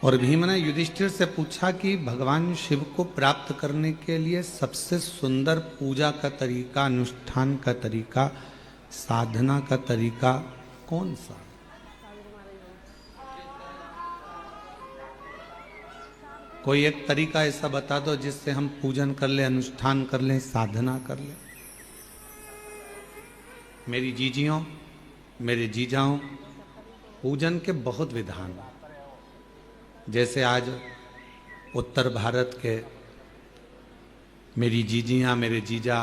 और भीम ने युधिष्ठिर से पूछा कि भगवान शिव को प्राप्त करने के लिए सबसे सुंदर पूजा का तरीका, अनुष्ठान का तरीका, साधना का तरीका कौन सा? कोई एक तरीका ऐसा बता दो जिससे हम पूजन कर ले, अनुष्ठान कर लें, साधना कर लें। मेरी जीजियों, मेरे जीजाओं, पूजन के बहुत विधान, जैसे आज उत्तर भारत के मेरी जीजियाँ, मेरे जीजा,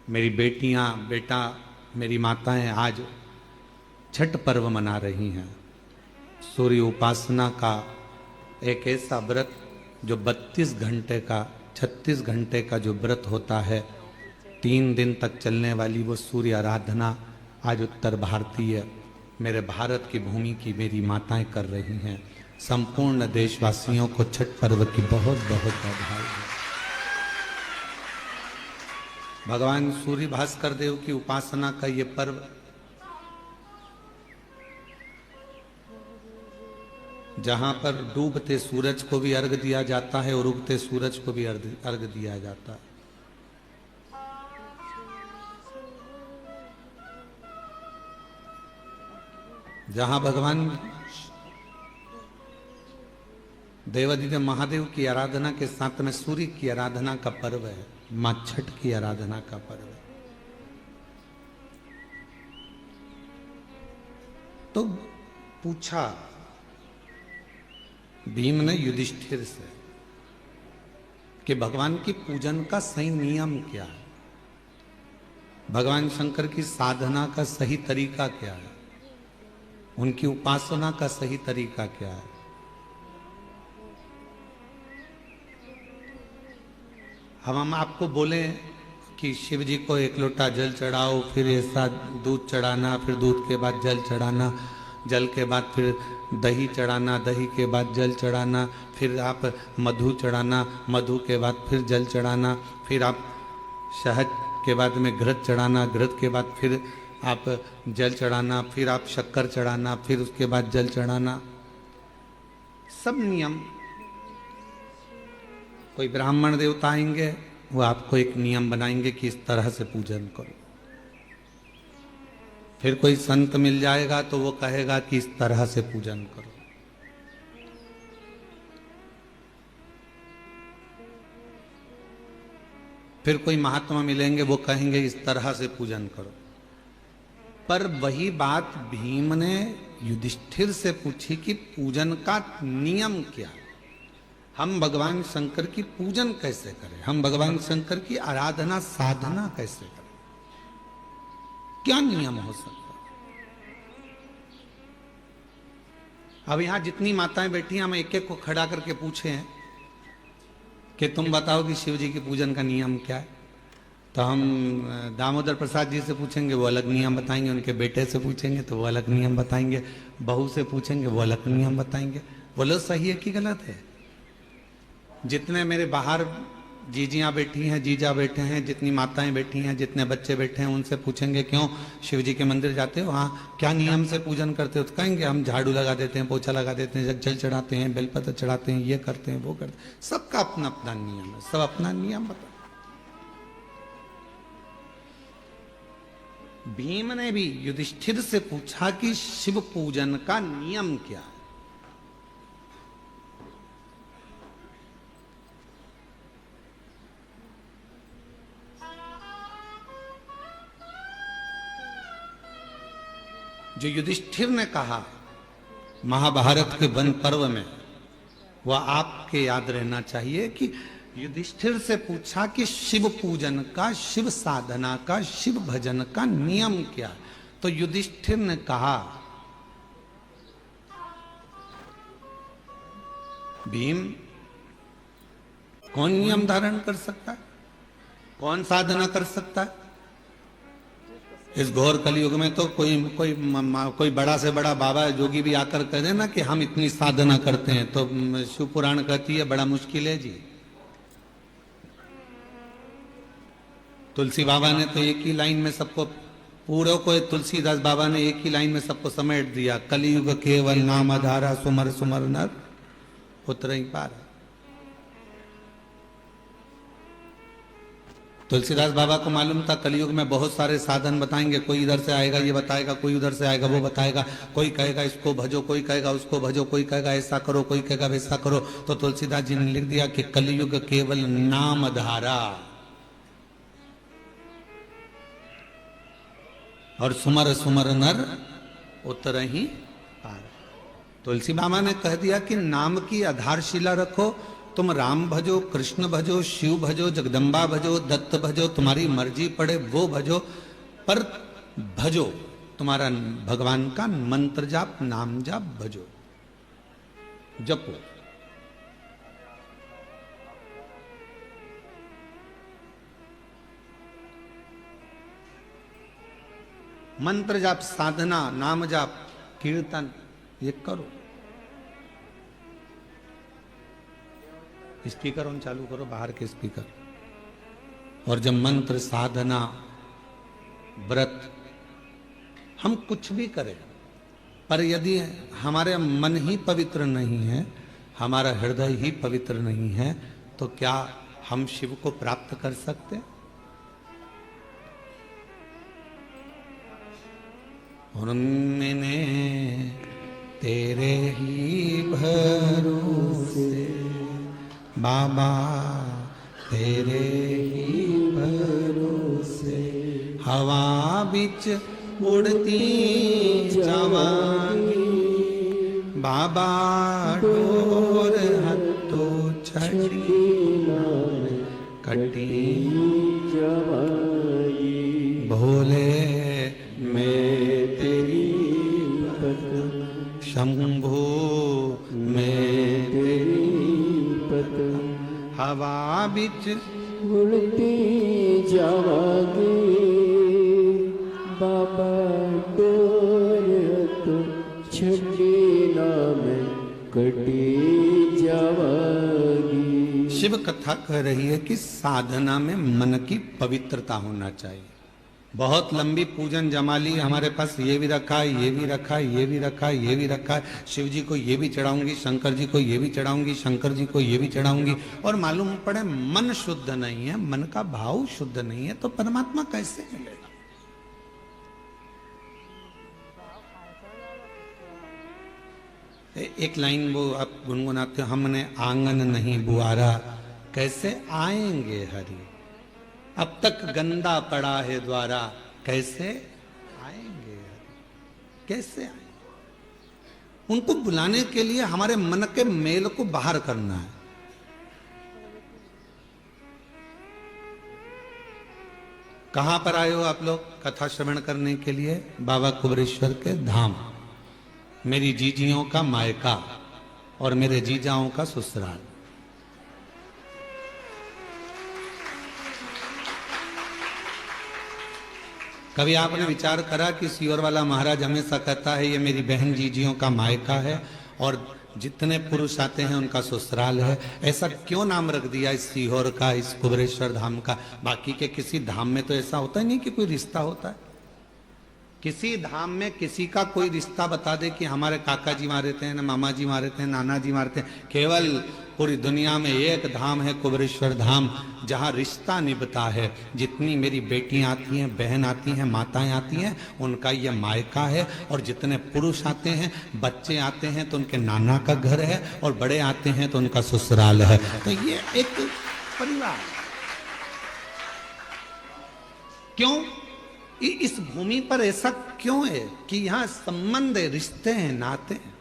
मेरी बेटियाँ, बेटा, मेरी माताएं आज छठ पर्व मना रही हैं। सूर्य उपासना का एक ऐसा व्रत जो 32 घंटे का, 36 घंटे का जो व्रत होता है, 3 दिन तक चलने वाली वो सूर्य आराधना आज उत्तर भारतीय, मेरे भारत की भूमि की मेरी माताएं कर रही हैं। संपूर्ण देशवासियों को छठ पर्व की बहुत बहुत बधाई है। भगवान सूर्य भास्कर देव की उपासना का ये पर्व जहां पर डूबते सूरज को भी अर्घ दिया जाता है और उगते सूरज को भी अर्घ दिया जाता है। जहां भगवान देवादिदेव महादेव की आराधना के साथ में सूर्य की आराधना का पर्व है, मां छठ की आराधना का पर्व है। तो पूछा भीम ने युधिष्ठिर से कि भगवान की पूजन का सही नियम क्या है, भगवान शंकर की साधना का सही तरीका क्या है, उनकी उपासना का सही तरीका क्या है। हम आपको बोले कि शिव जी को 1 लोटा जल चढ़ाओ, फिर ऐसा दूध चढ़ाना, फिर दूध के बाद जल चढ़ाना, जल के बाद फिर दही चढ़ाना, दही के बाद जल चढ़ाना, फिर आप मधु चढ़ाना, मधु के बाद फिर जल चढ़ाना, फिर आप शहद के बाद में घृत चढ़ाना, घृत के बाद फिर आप जल चढ़ाना, फिर आप शक्कर चढ़ाना, फिर उसके बाद जल चढ़ाना। सब नियम। कोई ब्राह्मण देवता आएंगे, वो आपको एक नियम बनाएंगे कि इस तरह से पूजन करो। फिर कोई संत मिल जाएगा तो वो कहेगा कि इस तरह से पूजन करो। फिर कोई महात्मा मिलेंगे, वो कहेंगे इस तरह से पूजन करो। पर वही बात भीम ने युधिष्ठिर से पूछी कि पूजन का नियम क्या है, हम भगवान शंकर की पूजन कैसे करें, हम भगवान शंकर की आराधना साधना कैसे करें, क्या नियम हो सकता है। अब यहां जितनी माताएं बैठी हैं, हम एक एक को खड़ा करके पूछे हैं कि तुम बताओ कि शिव जी की पूजन का नियम क्या है। तो हम दामोदर प्रसाद जी से पूछेंगे, वो अलग नियम बताएंगे, उनके बेटे से पूछेंगे तो वो अलग नियम बताएंगे, बहू से पूछेंगे वो अलग नियम बताएंगे। बोलो सही है कि गलत है। जितने मेरे बाहर जीजियाँ बैठी हैं, जीजा बैठे हैं, जितनी माताएं बैठी हैं, जितने बच्चे बैठे हैं, उनसे पूछेंगे क्यों शिव जी के मंदिर जाते हो, हाँ क्या नियम से पूजन करते हो, तो कहेंगे हम झाड़ू लगा देते हैं, पोछा लगा देते हैं, जल चढ़ाते हैं, बेलपत्र चढ़ाते हैं, ये करते हैं, वो करते हैं। सबका अपना अपना नियम है, सब अपना नियम बता। भीम ने भी युधिष्ठिर से पूछा कि शिव पूजन का नियम क्या है। जो युधिष्ठिर ने कहा महाभारत के वन पर्व में, वह आपके याद रहना चाहिए कि युधिष्ठिर से पूछा कि शिव पूजन का, शिव साधना का, शिव भजन का नियम क्या। तो युधिष्ठिर ने कहा भीम कौन नियम धारण कर सकता है, कौन साधना कर सकता है। इस घोर कलयुग में तो कोई बड़ा से बड़ा बाबा जोगी भी आकर कह दे ना कि हम इतनी साधना करते हैं, तो शिव पुराण कहती है बड़ा मुश्किल है जी। तुलसी बाबा ने तो एक ही लाइन में सबको, पूरे को तुलसीदास बाबा ने एक ही लाइन में सबको समेट दिया, कलयुग केवल नाम आधारा, सुमर सुमर नर उतर ही पार। तुलसीदास बाबा को मालूम था कलयुग में बहुत सारे साधन बताएंगे, कोई इधर से आएगा ये बताएगा, कोई उधर से आएगा वो बताएगा, कोई कहेगा इसको भजो, कोई कहेगा उसको भजो, कोई कहेगा ऐसा करो, कोई कहेगा वैसा करो। तो तुलसीदास जी ने लिख दिया कि कलयुग केवल नाम धारा और सुमर सुमर नर उतर ही पार। तुलसी बाबा ने कह दिया कि नाम की आधारशिला रखो, तुम राम भजो, कृष्ण भजो, शिव भजो, जगदम्बा भजो, दत्त भजो, तुम्हारी मर्जी पड़े वो भजो, पर भजो तुम्हारा भगवान का मंत्र जाप, नाम जाप भजो, जपो। मंत्र जाप, साधना, नाम जाप, कीर्तन ये करो। स्पीकर ऑन चालू करो, बाहर के स्पीकर। और जब मंत्र, साधना, व्रत हम कुछ भी करें, पर यदि हमारे मन ही पवित्र नहीं है, हमारा हृदय ही पवित्र नहीं है, तो क्या हम शिव को प्राप्त कर सकते? और मैंने तेरे ही भरोसे बाबा, तेरे ही भरोसे हवा बिच उड़ती जावांगी, बाबा डोर हथो छड़ी कटी जावांगी, भोले मैं तेरी पत, शंभो मैं तेरी पत, हवा बिच उड़ती जावांगी, बाबा डोर तो छड़ी नाम कटी जावांगी। शिव कथा कह रही है कि साधना में मन की पवित्रता होना चाहिए। बहुत लंबी पूजन जमाली हमारे पास, ये भी रखा है, ये भी रखा है, ये भी रखा है, ये भी रखा है, शिव जी को ये भी चढ़ाऊंगी, शंकर जी को ये भी चढ़ाऊंगी, शंकर जी को ये भी चढ़ाऊंगी, और मालूम पड़े मन शुद्ध नहीं है, मन का भाव शुद्ध नहीं है, तो परमात्मा कैसे मिलेगा? एक लाइन वो आप गुनगुनाते हो, हमने आंगन नहीं बुआरा कैसे आएंगे हरि, अब तक गंदा पड़ा है द्वारा कैसे आएंगे, कैसे आएंगे? उनको बुलाने के लिए हमारे मन के मेल को बाहर करना है। कहां पर आए हो आप लोग कथा श्रवण करने के लिए? बाबा कुबरेश्वर के धाम, मेरी जीजियों का मायका और मेरे जीजाओं का ससुराल। कभी आपने विचार करा कि सीहोर वाला महाराज हमेशा कहता है ये मेरी बहन जीजियों का मायका है और जितने पुरुष आते हैं उनका ससुराल है, ऐसा क्यों नाम रख दिया इस सीहोर का, इस कुबरेश्वर धाम का? बाकी के किसी धाम में तो ऐसा होता ही नहीं कि कोई रिश्ता होता है। किसी धाम में किसी का कोई रिश्ता बता दे कि हमारे काका जी वहां रहते हैं, मामा जी वहां रहते हैं, नाना जी वहां रहते हैं। केवल पूरी दुनिया में एक धाम है कुबरेश्वर धाम, जहां रिश्ता निभता है। जितनी मेरी बेटियां आती हैं, बहन आती हैं, माताएं आती हैं, उनका ये मायका है। और जितने पुरुष आते हैं, बच्चे आते हैं तो उनके नाना का घर है, और बड़े आते हैं तो उनका ससुराल है। तो ये एक परिवार। क्यों इस भूमि पर ऐसा क्यों है कि यहां संबंध है, रिश्ते हैं, नाते हैं।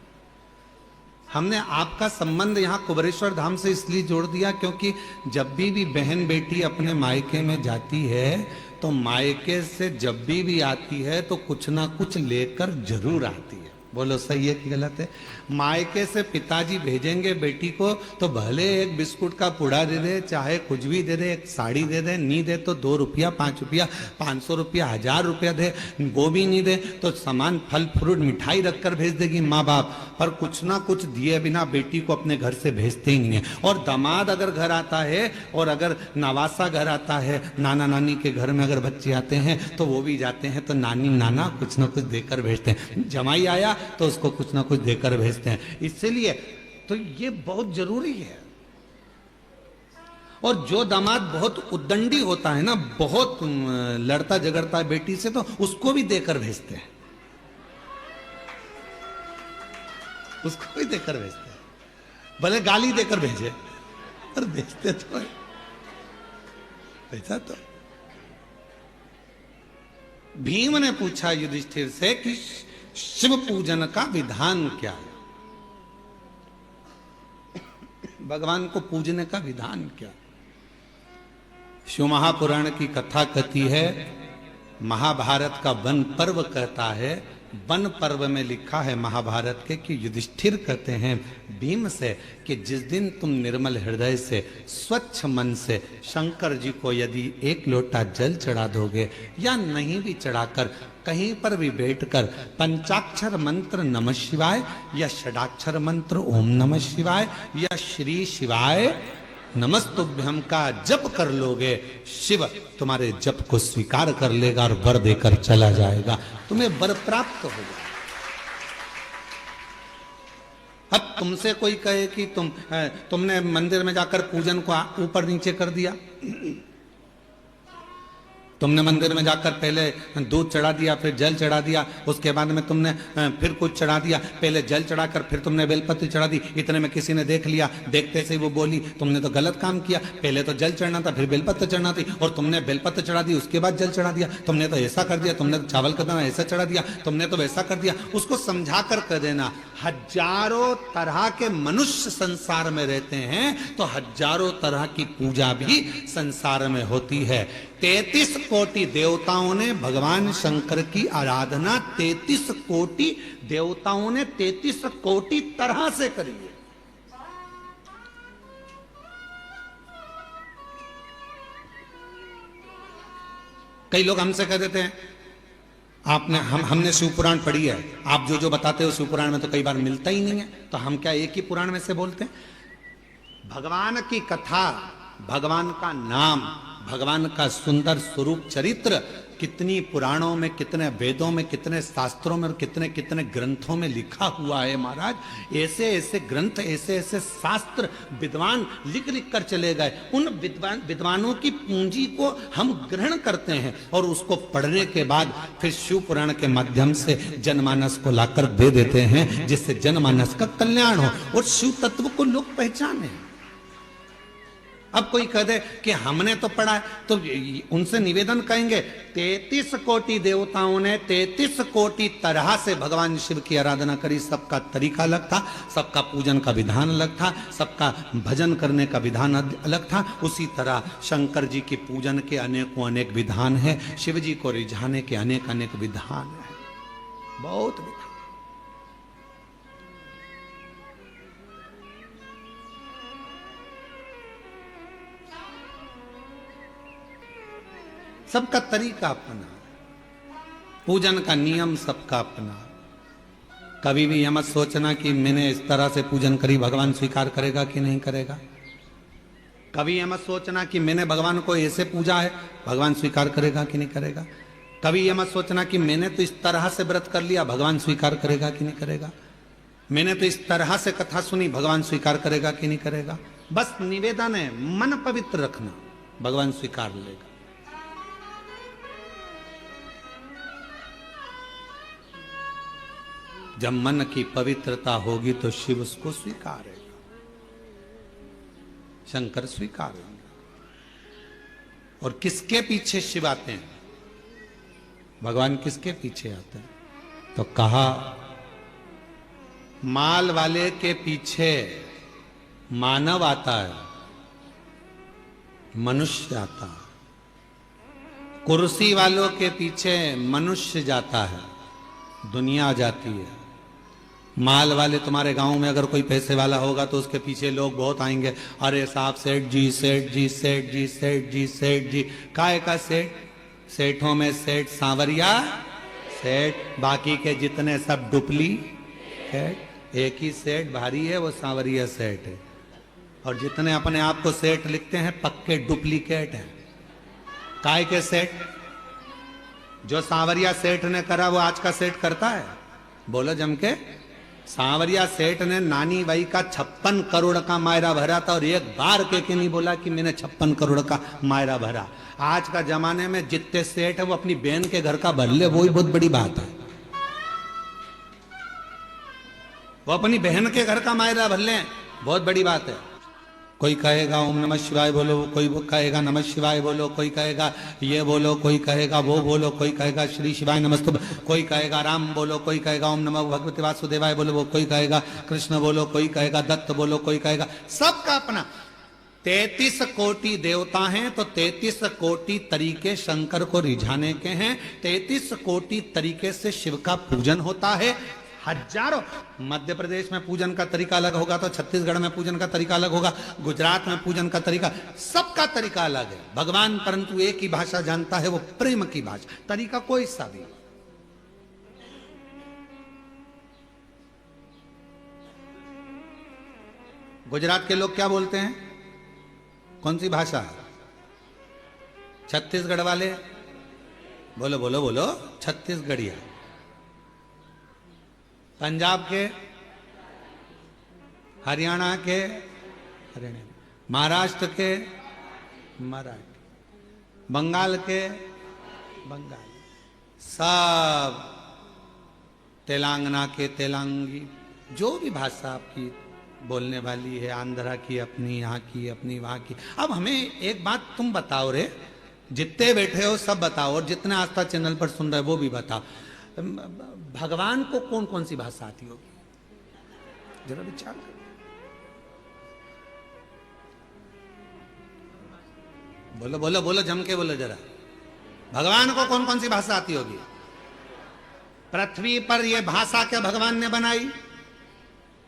हमने आपका संबंध यहां कुबरेश्वर धाम से इसलिए जोड़ दिया क्योंकि जब भी बहन बेटी अपने मायके में जाती है तो मायके से जब भी आती है तो कुछ ना कुछ लेकर जरूर आती है। बोलो सही है कि गलत है? मायके से पिताजी भेजेंगे बेटी को तो भले एक बिस्कुट का पुड़ा दे दे, चाहे कुछ भी दे दे, एक साड़ी दे दे, नहीं दे तो 2 रुपया, 5 रुपया, 500 रुपया, 1000 रुपया दे, वो भी नहीं दे तो सामान, फल फ्रूट, मिठाई रखकर भेज देगी माँ बाप, पर कुछ ना कुछ दिए बिना बेटी को अपने घर से भेजते ही नहीं है। और दामाद अगर घर आता है और अगर नवासा घर आता है, नाना नानी के घर में अगर बच्चे आते हैं तो वो भी जाते हैं तो नानी नाना कुछ ना कुछ देकर भेजते हैं। जमाई आया तो उसको कुछ ना कुछ देकर भेजते हैं। इसलिए तो ये बहुत जरूरी है। और जो दामाद बहुत उद्दंडी होता है ना, बहुत लड़ता झगड़ता है बेटी से, तो उसको भी देकर भेजते हैं, उसको भी देकर भेजते हैं, भले गाली देकर भेजे पर भेजते तो है। ऐसा तो भीम ने पूछा युधिष्ठिर से कि शिव पूजन का विधान क्या है, भगवान को पूजने का विधान क्या। शिव महापुराण की कथा कहती है, महाभारत का वन पर्व कहता है, वन पर्व में लिखा है महाभारत के कि युधिष्ठिर कहते हैं भीम से कि जिस दिन तुम निर्मल हृदय से स्वच्छ मन से शंकर जी को यदि एक लोटा जल चढ़ा दोगे या नहीं भी चढ़ाकर कहीं पर भी बैठकर पंचाक्षर मंत्र नमः शिवाय या षडाक्षर मंत्र ओम नमः शिवाय या श्री शिवाय नमस्तुभ्यम का जप कर लोगे, शिव तुम्हारे जप को स्वीकार कर लेगा और वर देकर चला जाएगा, तुम्हें वर प्राप्त होगा। अब तुमसे कोई कहे कि तुमने मंदिर में जाकर पूजन को ऊपर नीचे कर दिया, तुमने मंदिर में जाकर पहले दूध चढ़ा दिया, फिर जल चढ़ा दिया, उसके बाद में तुमने फिर कुछ चढ़ा दिया, पहले जल चढ़ाकर फिर तुमने बेलपत्र चढ़ा दी, इतने में किसी ने देख लिया, देखते से वो बोली तुमने तो गलत काम किया, पहले तो जल चढ़ना था फिर बेलपत्र चढ़ना थी, और तुमने बेलपत्र चढ़ा दी उसके बाद जल चढ़ा दिया, तुमने तो ऐसा कर दिया, तुमने तो चावल का दाना ऐसा चढ़ा दिया, तुमने तो वैसा कर दिया। उसको समझा कर कह देना, हजारों तरह के मनुष्य संसार में रहते हैं तो हजारों तरह की पूजा भी संसार में होती है। 33 कोटि देवताओं ने भगवान शंकर की आराधना 33 कोटि देवताओं ने 33 कोटि तरह से करी है। कई लोग हमसे कह देते हैं हमने शिव पुराण पढ़ी है, आप जो जो बताते हो शिव पुराण में तो कई बार मिलता ही नहीं है, तो हम क्या एक ही पुराण में से बोलते हैं? भगवान की कथा, भगवान का नाम, भगवान का सुंदर स्वरूप चरित्र कितनी पुराणों में, कितने वेदों में, कितने शास्त्रों में और कितने कितने ग्रंथों में लिखा हुआ है महाराज। ऐसे ऐसे ग्रंथ, ऐसे ऐसे शास्त्र विद्वान लिख लिख कर चले गए। उन विद्वानों की पूंजी को हम ग्रहण करते हैं और उसको पढ़ने के बाद फिर शिव पुराण के माध्यम से जनमानस को लाकर दे देते हैं, जिससे जनमानस का कल्याण हो और शिव तत्व को लोग पहचाने। अब कोई कह दे कि हमने तो पढ़ा है, तो उनसे निवेदन कहेंगे 33 कोटि देवताओं ने 33 कोटि तरह से भगवान शिव की आराधना करी। सबका तरीका अलग था, सबका पूजन का विधान अलग था, सबका भजन करने का विधान अलग था। उसी तरह शंकर जी के पूजन के अनेकों अनेक विधान है, शिव जी को रिझाने के अनेक अनेक विधान है, बहुत विधान। सबका तरीका अपना, पूजन का नियम सबका अपना। कभी भी यह मत सोचना कि मैंने इस तरह से पूजन करी, भगवान स्वीकार करेगा कि नहीं करेगा। कभी यह मत सोचना कि मैंने भगवान को ऐसे पूजा है, भगवान स्वीकार करेगा कि नहीं करेगा। कभी यह मत सोचना कि मैंने तो इस तरह से व्रत कर लिया, भगवान स्वीकार करेगा कि नहीं करेगा। मैंने तो इस तरह से कथा सुनी, भगवान स्वीकार करेगा कि नहीं करेगा। बस निवेदन है, मन पवित्र रखना, भगवान स्वीकार लेगा। जब मन की पवित्रता होगी तो शिव उसको स्वीकारेगा, शंकर स्वीकारेंगे। और किसके पीछे शिव आते हैं, भगवान किसके पीछे आते हैं? तो कहा माल वाले के पीछे मानव आता है, मनुष्य आता है। कुर्सी वालों के पीछे मनुष्य जाता है, दुनिया जाती है। माल वाले, तुम्हारे गांव में अगर कोई पैसे वाला होगा तो उसके पीछे लोग बहुत आएंगे, अरे साहब सेठ जी, सेठ जी, सेठ जी, सेठ जी, सेठ जी। काय का सेठ? सेठों में सेठ सांवरिया सेठ, बाकी के जितने सब डुप्लीकेट। एक ही सेठ भारी है, वो सांवरिया सेठ है। और जितने अपने आप को सेठ लिखते हैं पक्के डुप्लीकेट हैं। काय के सेठ? जो सांवरिया सेठ ने करा वो आज का सेठ करता है? बोलो जम के। सांवरिया सेठ ने नानी बाई का 56 करोड़ का मायरा भरा था और एक बार के नहीं बोला कि मैंने 56 करोड़ का मायरा भरा। आज का जमाने में जितने सेठ है वो अपनी बहन के घर का भर ले, वही बहुत बड़ी बात है। वो अपनी बहन के घर का मायरा भर ले, बहुत बड़ी बात है। कोई कहेगा ओम नमः शिवाय बोलो, कोई कहेगा नमः शिवाय बोलो, कोई कहेगा ये बोलो, कोई कहेगा वो बोलो, कोई कहेगा श्री शिवाय नमस्तुभ्यं, कोई कहेगा राम बोलो, कोई कहेगा ओम नमः भगवते वासुदेवाय बोलो, वो कोई कहेगा कृष्ण बोलो, कोई कहेगा दत्त बोलो, कोई कहेगा, सबका अपना 33 कोटि देवता हैं तो 33 कोटि तरीके शंकर को रिझाने के हैं। 33 कोटि तरीके से शिव का पूजन होता है। हजारों, मध्य प्रदेश में पूजन का तरीका अलग होगा तो छत्तीसगढ़ में पूजन का तरीका अलग होगा, गुजरात में पूजन का तरीका, सबका तरीका अलग है। भगवान परंतु एक ही भाषा जानता है, वो प्रेम की भाषा, तरीका कोई सा भी। गुजरात के लोग क्या बोलते हैं, कौन सी भाषा? छत्तीसगढ़ वाले बोलो बोलो बोलो छत्तीसगढ़िया। पंजाब के, हरियाणा के हरियाणा, महाराष्ट्र के मराठी, बंगाल के बंगाल, सब तेलंगाना के तेलंगी, जो भी भाषा आपकी बोलने वाली है, आंध्रा की अपनी, यहाँ की अपनी, वहाँ की। अब हमें एक बात तुम बताओ रे, जितने बैठे हो सब बताओ, और जितने आस्था चैनल पर सुन रहे हो वो भी बताओ, भगवान को कौन कौन सी भाषा आती होगी? जरा विचार करो। बोलो बोलो बोलो, जम के बोलो जरा, भगवान को कौन कौन सी भाषा आती होगी? पृथ्वी पर यह भाषा क्या भगवान ने बनाई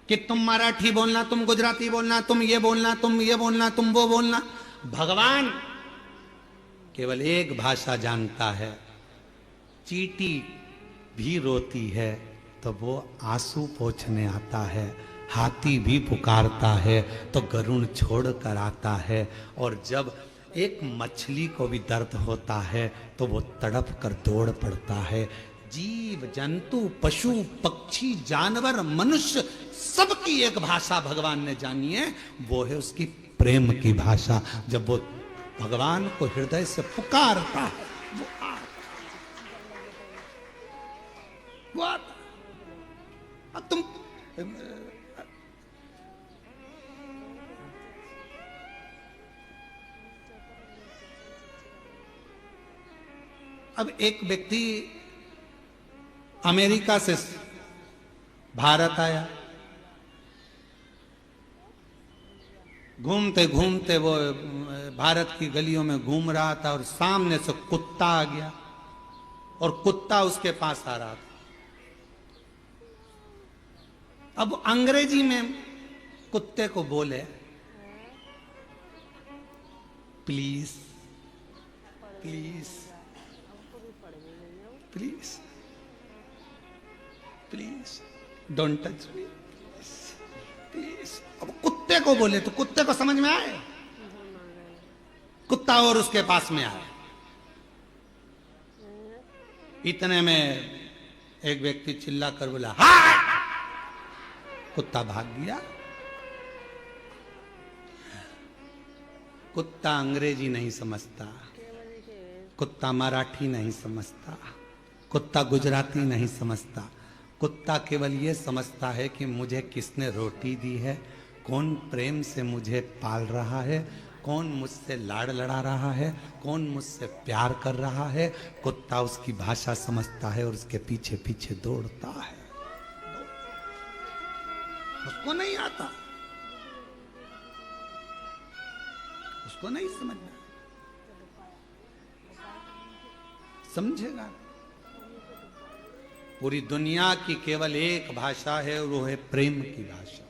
कि तुम मराठी बोलना, तुम गुजराती बोलना, तुम ये बोलना, तुम ये बोलना, तुम वो बोलना? भगवान केवल एक भाषा जानता है। चींटी भी रोती है तो वो आंसू पोंछने आता है, हाथी भी पुकारता है तो गरुड़ छोड़ कर आता है, और जब एक मछली को भी दर्द होता है तो वो तड़प कर दौड़ पड़ता है। जीव जंतु पशु पक्षी जानवर मनुष्य सबकी एक भाषा भगवान ने जानी है, वो है उसकी प्रेम की भाषा। जब वो भगवान को हृदय से पुकारता है वो आता। अब तुम अब एक व्यक्ति अमेरिका से भारत आया, घूमते घूमते वो भारत की गलियों में घूम रहा था और सामने से कुत्ता आ गया और कुत्ता उसके पास आ रहा था। अब अंग्रेजी में कुत्ते को बोले, please please please please don't touch me please. अब कुत्ते को बोले तो कुत्ते को समझ में आए, कुत्ता और उसके पास में आया। इतने में एक व्यक्ति चिल्ला कर बोला हाय, कुत्ता भाग गया। कुत्ता अंग्रेजी नहीं समझता, कुत्ता मराठी नहीं समझता, कुत्ता गुजराती नहीं समझता। कुत्ता केवल ये समझता है कि मुझे किसने रोटी दी है, कौन प्रेम से मुझे पाल रहा है, कौन मुझसे लाड़ लड़ा रहा है, कौन मुझसे प्यार कर रहा है। कुत्ता उसकी भाषा समझता है और उसके पीछे पीछे दौड़ता है। उसको नहीं आता, उसको नहीं समझना, समझेगा। पूरी दुनिया की केवल एक भाषा है और वो है प्रेम की भाषा।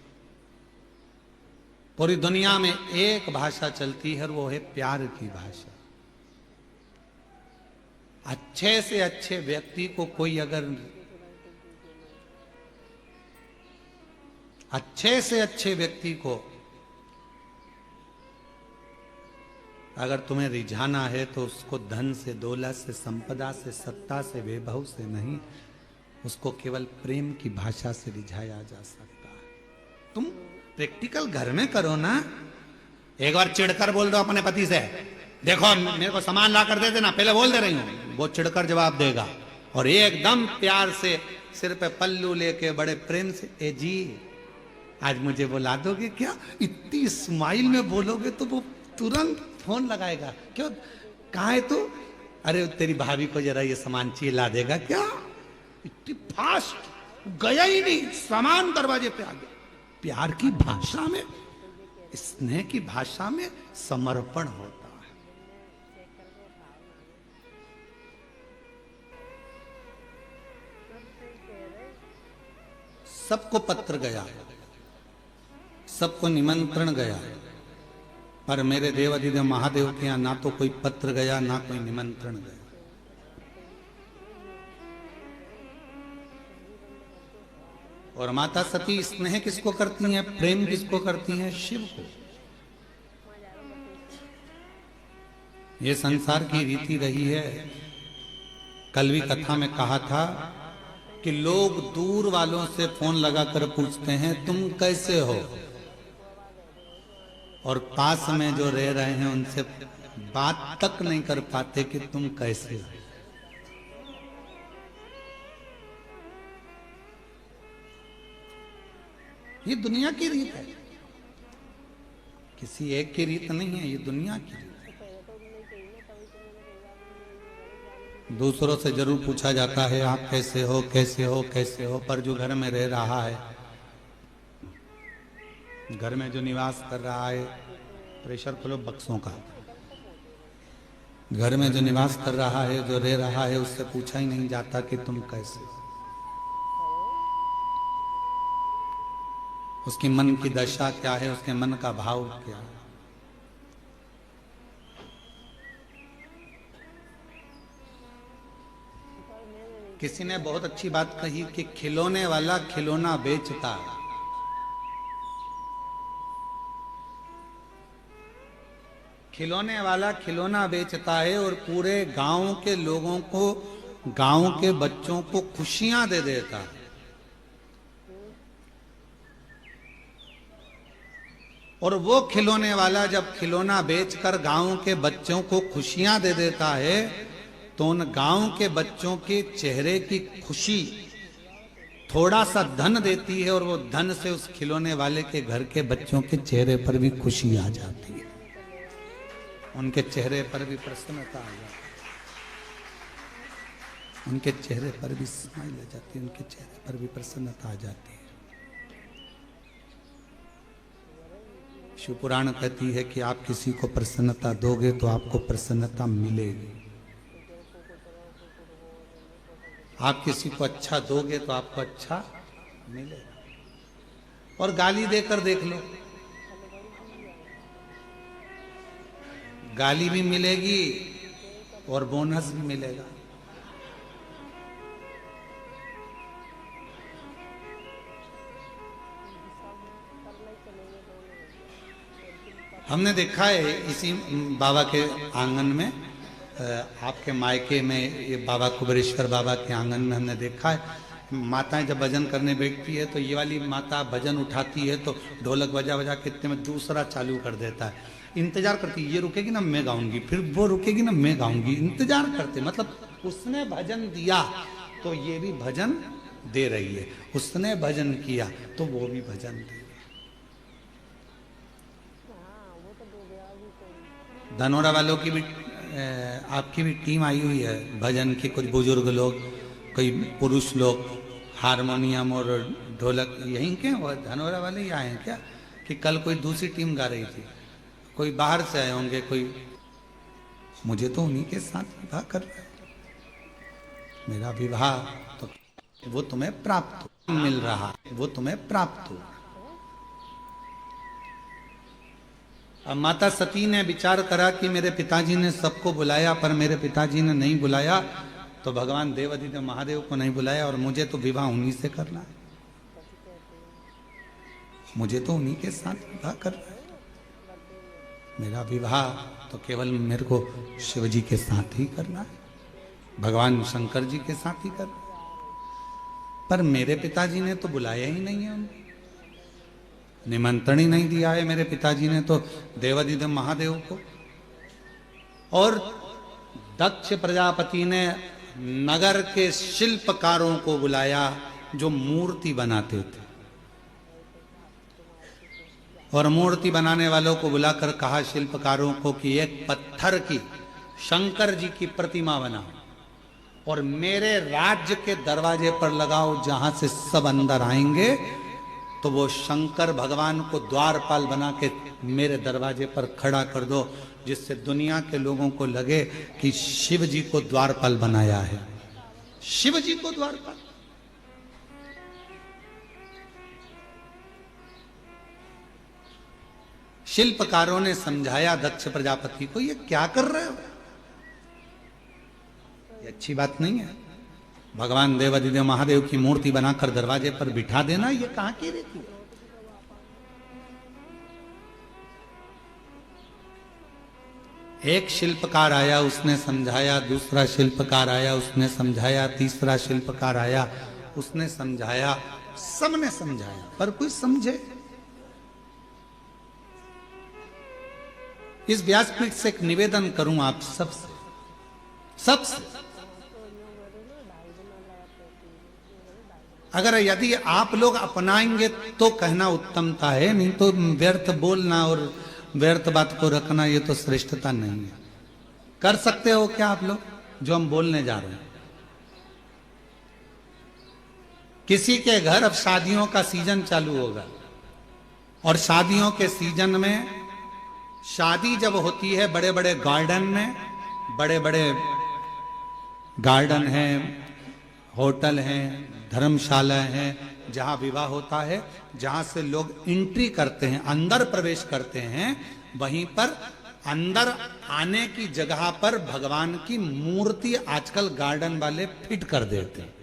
पूरी दुनिया में एक भाषा चलती है और वो है प्यार की भाषा। अच्छे से अच्छे व्यक्ति को कोई अगर अच्छे से अच्छे व्यक्ति को अगर तुम्हें रिझाना है तो उसको धन से, दौलत से, संपदा से, सत्ता से, वैभव से नहीं, उसको केवल प्रेम की भाषा से रिझाया जा सकता है। तुम प्रैक्टिकल घर में करो ना। एक बार चिढ़कर बोल दो अपने पति से, देखो मेरे को सामान ला कर दे देना, पहले बोल दे रही हूं, वो चिढ़कर जवाब देगा। और एकदम प्यार से सिर पे पल्लू लेके बड़े प्रेम से, ए जी आज मुझे बुला दोगे क्या? इतनी स्माइल में बोलोगे तो वो तुरंत फोन लगाएगा। क्यों, कहाँ है तू? अरे तेरी भाभी को जरा ये सामान चाहिए, ला देगा क्या? इतनी फास्ट, गया ही नहीं, सामान दरवाजे पे आ गया। प्यार की भाषा में, स्नेह की भाषा में समर्पण होता है। सबको पत्र गया, सबको निमंत्रण गया, पर मेरे देवाधिदेव महादेव के यहां ना तो कोई पत्र गया ना कोई निमंत्रण गया। और माता सती स्नेह किसको करती हैं, प्रेम किसको करती हैं? शिव को। ये संसार की रीति रही है। कल भी कथा में कहा था कि लोग दूर वालों से फोन लगाकर पूछते हैं तुम कैसे हो, और पास में जो रह रहे हैं उनसे बात तक नहीं कर पाते कि तुम कैसे हो। ये दुनिया की रीत है, किसी एक की रीत नहीं है, ये दुनिया की रीत है। दूसरों से जरूर पूछा जाता है आप कैसे हो, कैसे हो, कैसे हो, पर जो घर में रह रहा है, घर में जो निवास कर रहा है, प्रेशर खोलो बक्सों का, घर में जो निवास कर रहा है, जो रह रहा है, उससे पूछा ही नहीं जाता कि तुम कैसे हो। उसकी मन की दशा क्या है, उसके मन का भाव क्या है। किसी ने बहुत अच्छी बात कही कि खिलौने वाला खिलौना बेचता है, खिलौने वाला खिलौना बेचता है और पूरे गांव के लोगों को, गांव के बच्चों को खुशियां दे देता है। और वो खिलौने वाला जब खिलौना बेचकर गांव के बच्चों को खुशियां दे देता है तो उन गांव के बच्चों के चेहरे की खुशी थोड़ा सा धन देती है, और वो धन से उस खिलौने वाले के घर के बच्चों के चेहरे पर भी खुशी आ जाती है, उनके चेहरे पर भी प्रसन्नता आ जाती है, उनके चेहरे पर भी स्माइल आ जाती है, उनके चेहरे पर भी प्रसन्नता आ जाती है। शिव पुराण कहती है कि आप किसी को प्रसन्नता दोगे तो आपको प्रसन्नता मिलेगी, आप किसी को अच्छा दोगे तो आपको अच्छा मिलेगा। और गाली देकर देख लो, गाली भी मिलेगी और बोनस भी मिलेगा। हमने देखा है इसी बाबा के आंगन में, आपके मायके में, ये बाबा कुबेरेश्वर बाबा के आंगन में हमने देखा है, माताएं जब भजन करने बैठती है तो ये वाली माता भजन उठाती है तो ढोलक बजा बजा के इतने में दूसरा चालू कर देता है, इंतजार करती है, ये रुकेगी ना मैं गाऊंगी, फिर वो रुकेगी ना मैं गाऊंगी, इंतजार करते, मतलब उसने भजन दिया तो ये भी भजन दे रही है, उसने भजन किया तो वो भी भजन दे। धनोरा वालों की भी आपकी भी टीम आई हुई है भजन की, कुछ बुजुर्ग लोग, कोई पुरुष लोग, हारमोनियम और ढोलक यहीं के वो धनोरा वाले ही आए हैं क्या? कि कल कोई दूसरी टीम गा रही थी, कोई बाहर से आए होंगे, कोई। मुझे तो उन्हीं के साथ विवाह कर रहा है, मेरा विवाह तो वो तुम्हें प्राप्त मिल रहा, वो तुम्हें प्राप्त हो। अब माता सती ने विचार करा कि मेरे पिताजी ने सबको बुलाया पर मेरे पिताजी ने नहीं बुलाया, तो भगवान देवाधिदेव महादेव को नहीं बुलाया, और मुझे तो विवाह उन्हीं से करना है, मुझे तो उन्हीं के साथ विवाह करना है, मेरा विवाह तो केवल मेरे को शिव जी के साथ ही करना है, भगवान शंकर जी के साथ ही करना है। पर मेरे पिताजी ने तो बुलाया ही नहीं है उनको, निमंत्रण ही नहीं दिया है मेरे पिताजी ने तो देवाधिदेव महादेव को। और दक्ष प्रजापति ने नगर के शिल्पकारों को बुलाया जो मूर्ति बनाते थे, और मूर्ति बनाने वालों को बुलाकर कहा शिल्पकारों को कि एक पत्थर की शंकर जी की प्रतिमा बनाओ और मेरे राज्य के दरवाजे पर लगाओ, जहां से सब अंदर आएंगे तो वो शंकर भगवान को द्वारपाल बना के मेरे दरवाजे पर खड़ा कर दो, जिससे दुनिया के लोगों को लगे कि शिव जी को द्वारपाल बनाया है, शिव जी को द्वारपाल। शिल्पकारों ने समझाया दक्ष प्रजापति को, ये क्या कर रहे हो, ये अच्छी बात नहीं है। भगवान देवाधिदेव महादेव की मूर्ति बनाकर दरवाजे पर बिठा देना, ये कहां की रीति है। एक शिल्पकार आया, उसने समझाया, दूसरा शिल्पकार आया, उसने समझाया, तीसरा शिल्पकार आया, उसने समझाया, सबने समझाया, पर कोई समझे। इस व्यासपीठ से एक निवेदन करूं आप सबसे अगर यदि आप लोग अपनाएंगे तो कहना उत्तमता है, नहीं तो व्यर्थ बोलना और व्यर्थ बात को रखना ये तो श्रेष्ठता नहीं है। कर सकते हो क्या आप लोग जो हम बोलने जा रहे हैं? किसी के घर अब शादियों का सीजन चालू होगा और शादियों के सीजन में शादी जब होती है बड़े बड़े गार्डन में, बड़े बड़े गार्डन हैं, होटल हैं, धर्मशाला हैं, जहां विवाह होता है, जहां से लोग एंट्री करते हैं, अंदर प्रवेश करते हैं, वहीं पर अंदर आने की जगह पर भगवान की मूर्ति आजकल गार्डन वाले फिट कर देते हैं।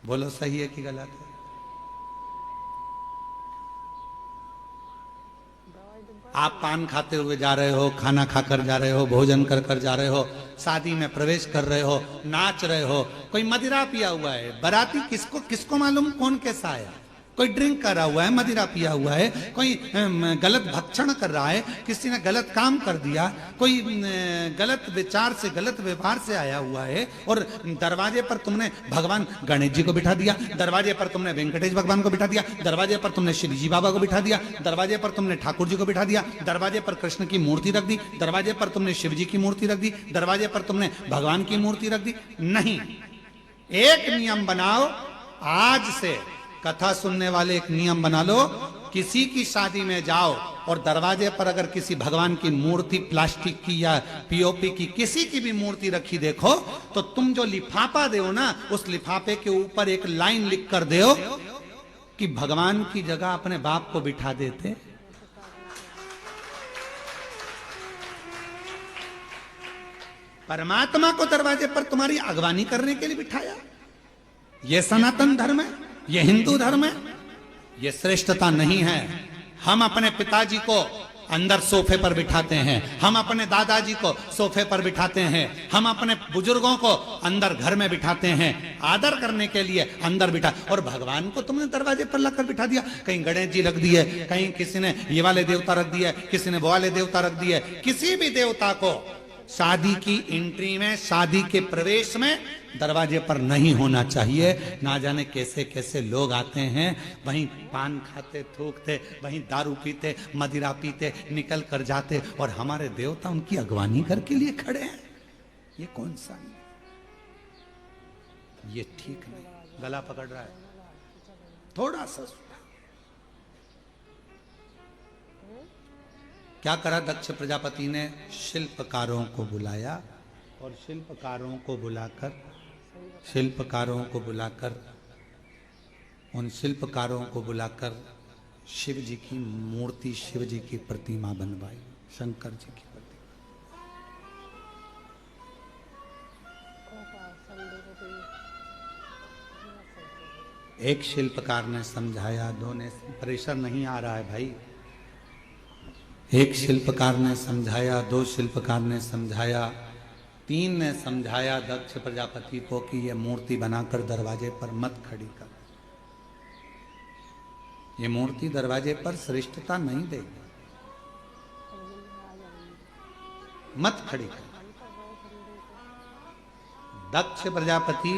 बोलो सही है कि गलत है? आप पान खाते हुए जा रहे हो, खाना खाकर जा रहे हो, भोजन कर कर जा रहे हो, शादी में प्रवेश कर रहे हो, नाच रहे हो, कोई मदिरा पिया हुआ है, बाराती किसको मालूम कौन कैसा आया, कोई ड्रिंक कर रहा हुआ है, मदिरा पिया हुआ है, कोई गलत भक्षण कर रहा है, किसी ने गलत काम कर दिया, कोई गलत विचार से गलत व्यवहार से आया हुआ है, और दरवाजे पर तुमने भगवान गणेश जी को बिठा दिया, दरवाजे पर तुमने वेंकटेश भगवान को बिठा दिया, दरवाजे पर तुमने श्री जी बाबा को बिठा दिया, दरवाजे पर तुमने ठाकुर जी को बिठा दिया, दरवाजे पर कृष्ण की मूर्ति रख दी, दरवाजे पर तुमने शिव जी की मूर्ति रख दी, दरवाजे पर तुमने भगवान की मूर्ति रख दी। नहीं, एक नियम बनाओ, आज से कथा सुनने वाले एक नियम बना लो, किसी की शादी में जाओ और दरवाजे पर अगर किसी भगवान की मूर्ति प्लास्टिक की या पीओपी की किसी की भी मूर्ति रखी देखो, तो तुम जो लिफाफा दो ना, उस लिफाफे के ऊपर एक लाइन लिख कर दो कि भगवान की जगह अपने बाप को बिठा देते। परमात्मा को दरवाजे पर तुम्हारी अगवानी करने के लिए बिठाया। यह सनातन धर्म है, ये हिंदू धर्म है, ये श्रेष्ठता नहीं है। हम अपने पिताजी को अंदर सोफे पर बिठाते हैं, हम अपने दादाजी को सोफे पर बिठाते हैं, हम अपने बुजुर्गों को अंदर घर में बिठाते हैं, आदर करने के लिए अंदर बिठा, और भगवान को तुमने दरवाजे पर लाकर बिठा दिया। कहीं गणेश जी रख दिए, कहीं किसी ने ये वाले देवता रख दिए, किसी ने वो वाले देवता रख दिए। किसी भी देवता को शादी की एंट्री में, शादी के प्रवेश में दरवाजे पर नहीं होना चाहिए। ना जाने कैसे कैसे लोग आते हैं, वहीं पान खाते, थूकते, वहीं दारू पीते, मदिरा पीते, निकल कर जाते, और हमारे देवता उनकी अगवानी करके लिए खड़े हैं। ये कौन सा है? ये ठीक नहीं। गला पकड़ रहा है थोड़ा सा। क्या करा दक्ष प्रजापति ने? शिल्पकारों को बुलाया, और शिल्पकारों को बुलाकर उन शिल्पकारों को बुलाकर शिव जी की मूर्ति, शिव जी की प्रतिमा बनवाई, शंकर जी की प्रतिमा। एक शिल्पकार ने समझाया, दो ने, प्रेशर नहीं आ रहा है भाई, एक शिल्पकार ने समझाया, दो शिल्पकार ने समझाया, तीन ने समझाया दक्ष प्रजापति को कि ये मूर्ति बनाकर दरवाजे पर मत खड़ी कर, ये मूर्ति दरवाजे पर श्रेष्ठता नहीं देगी, मत खड़ी कर। दक्ष प्रजापति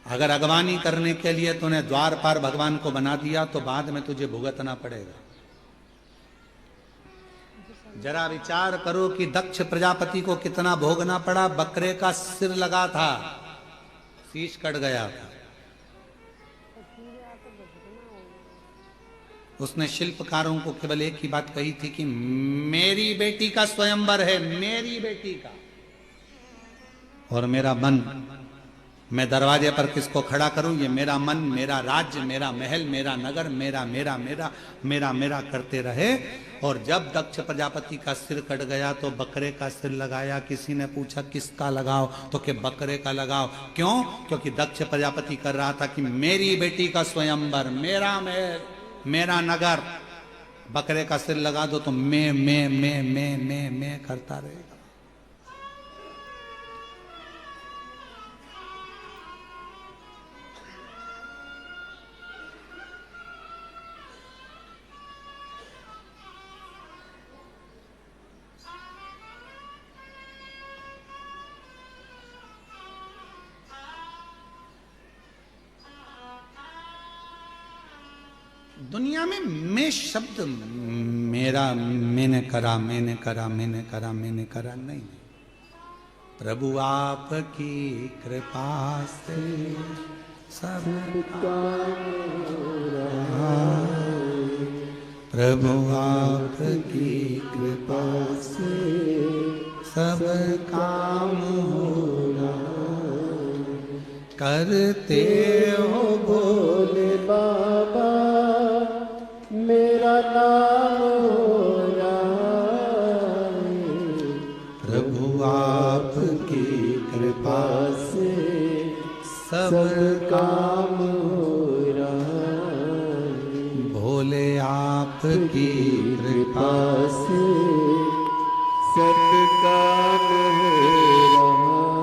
अगर अगवानी करने के लिए तूने द्वार पार भगवान को बना दिया तो बाद में तुझे भुगतना पड़ेगा। जरा विचार करो कि दक्ष प्रजापति को कितना भोगना पड़ा। बकरे का सिर लगा था, शीश कट गया था। उसने शिल्पकारों को केवल एक ही बात कही थी कि मेरी बेटी का स्वयंवर है, मेरी बेटी का, और मेरा मन, मैं दरवाजे पर किसको खड़ा करूं? ये मेरा मन, मेरा राज्य, मेरा महल, मेरा नगर, मेरा मेरा मेरा मेरा मेरा करते रहे। और जब दक्ष प्रजापति का सिर कट गया तो बकरे का सिर लगाया। किसी ने पूछा किसका लगाओ, तो कि बकरे का लगाओ। क्यों? क्योंकि दक्ष प्रजापति कर रहा था कि मेरी बेटी का स्वयंवर, मेरा महल, मेरा नगर। बकरे का सिर लगा दो तो मैं करता रहेगा। दुनिया में मैं शब्द, मेरा, मैंने करा, मैंने करा, मैंने करा, मैंने करा नहीं। प्रभु आपकी कृपा से सब काम हो रहा है। प्रभु आपकी कृपा से सब काम हो रहा है। करते हो भोले बाबा मेरा नाम हो रहा है। प्रभु आपकी कृपा से सब काम हो रहा है। भोले आपकी कृपा से सब काम हो रहा है।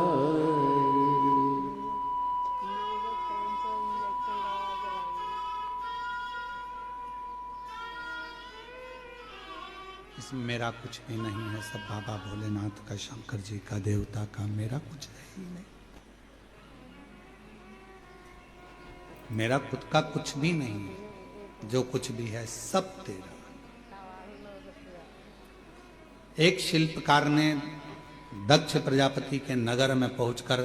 इसमें मेरा कुछ भी नहीं है, सब बाबा भोलेनाथ का, शंकर जी का, देवता का। मेरा कुछ है ही नहीं, मेरा खुद का कुछ भी नहीं है। जो कुछ भी है सब तेरा। एक शिल्पकार ने दक्ष प्रजापति के नगर में पहुंचकर